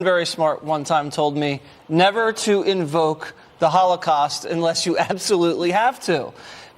Very smart one time told me never to invoke the Holocaust unless you absolutely have to,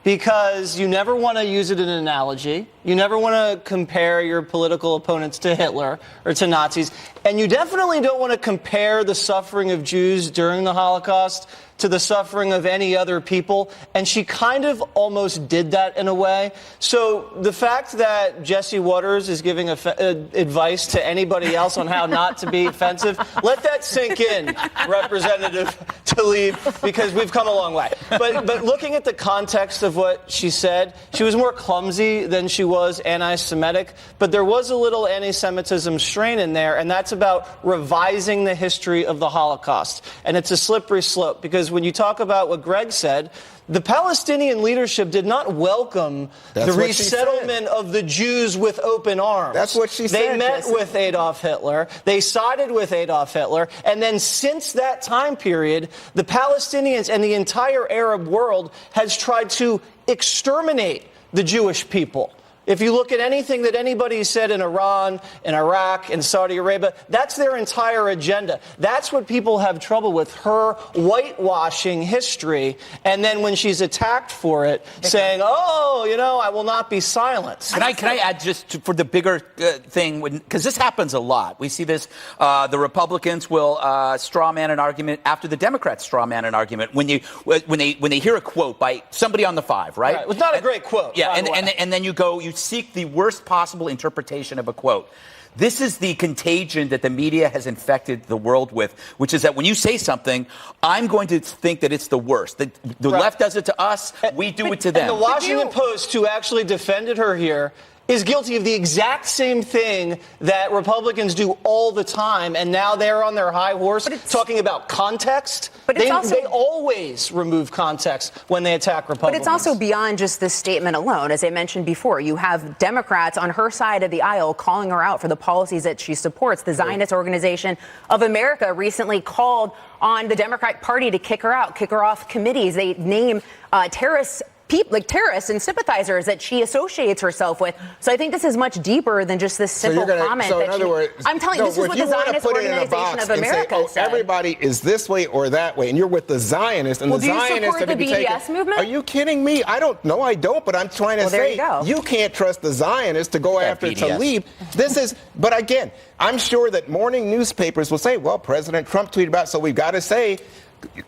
because you never want to use it in an analogy. You never want to compare your political opponents to Hitler or to Nazis. And you definitely don't want to compare the suffering of Jews during the Holocaust to the suffering of any other people. And she kind of almost did that in a way. So the fact that Jesse Waters is giving advice to anybody else on how not to be offensive, let that sink in, Representative Tlaib, because we've come a long way. But looking at the context of what she said, she was more clumsy than she was anti-Semitic. But there was a little anti-Semitism strain in there, and that's about revising the history of the Holocaust. And it's a slippery slope, because when you talk about what Greg said, the Palestinian leadership did not welcome the resettlement of the Jews with open arms. That's what she said. They met with Adolf Hitler. They sided with Adolf Hitler. And then since that time period, the Palestinians and the entire Arab world has tried to exterminate the Jewish people. If you look at anything that anybody said in Iran, in Iraq, in Saudi Arabia, that's their entire agenda. That's what people have trouble with, her whitewashing history. And then when she's attacked for it, saying, oh, you know, I will not be silenced. Can I add just for the bigger thing, because this happens a lot. We see this, the Republicans will straw man an argument after the Democrats straw man an argument when they hear a quote by somebody on the Five, right? It was not a great quote. Yeah, and then you seek the worst possible interpretation of a quote. This is the contagion that the media has infected the world with, which is that when you say something, I'm going to think that it's the worst. The left does it to us, we do it to them. And the Washington Post, who actually defended her here, is guilty of the exact same thing that Republicans do all the time, and now they're on their high horse talking about context. But they always remove context when they attack Republicans. But it's also beyond just this statement alone. As I mentioned before, you have Democrats on her side of the aisle calling her out for the policies that she supports. The Zionist Organization of America recently called on the Democratic Party to kick her out, kick her off committees. They name terrorists and sympathizers that she associates herself with. So I think this is much deeper than just this simple comment. So in other words, I'm telling you, this is what the Zionist Organization of America said. Everybody is this way or that way, and you're with the Zionists, and the Zionists are to be taken. Do you support the BDS movement? Are you kidding me? I don't know. I don't, but I'm trying to say you can't trust the Zionists to go after Tlaib. But again, I'm sure that morning newspapers will say, well, President Trump tweeted about it, so we've got to say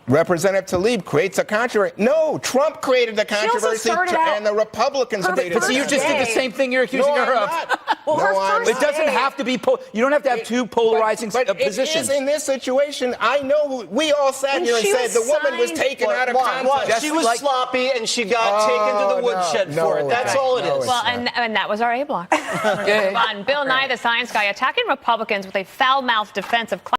Representative Tlaib creates a controversy. No, Trump created the controversy, and the Republicans created it. So you just did the same thing you're accusing her of. It doesn't have to be. You don't have to have two polarizing positions. It is in this situation. I know we all sat here and said the woman was taken out of context. She was sloppy, and she got taken to the woodshed for it. That's all it is. Well, and that was our A block. Bill Nye, the science guy, attacking Republicans with a foul-mouthed defense of